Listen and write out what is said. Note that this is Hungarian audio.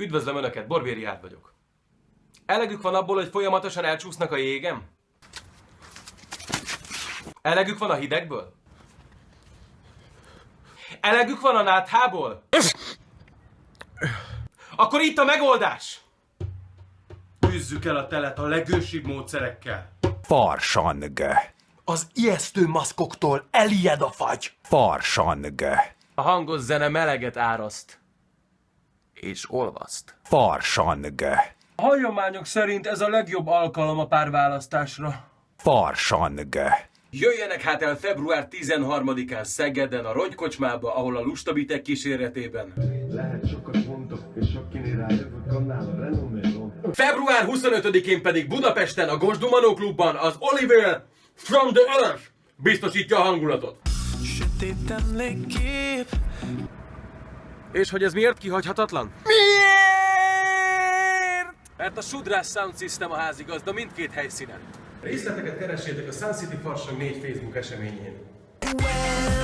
Üdvözlöm Önöket, Borbély Árd vagyok. Elegük van abból, hogy folyamatosan elcsúsznak a jégem? Elegük van a hidegből? Elegük van a náthából? Akkor itt a megoldás! Űzzük el a telet a legősibb módszerekkel. Farsang. Az ijesztő maszkoktól elijed a fagy. Farsang. A hangos zene meleget áraszt. És olvaszt. Farsang. A hagyományok szerint ez a legjobb alkalom a párválasztásra. Farsang. Jöjjenek hát el február 13-án Szegeden a Rongykocsmába, ahol a lustabitek kíséretében. Lehet sokat mondok, és akinél rájövök, annál a renomé. Február 25-én pedig Budapesten a Gosdumanó klubban az Oliver From the Earth biztosítja a hangulatot. Sötét emlékkép. És hogy ez miért kihagyhatatlan? Miért? Mert a Sudrás Sound System a házigazda mindkét helyszínen. Részleteket keressétek a Sun City Farsang 4 Facebook eseményén. Well,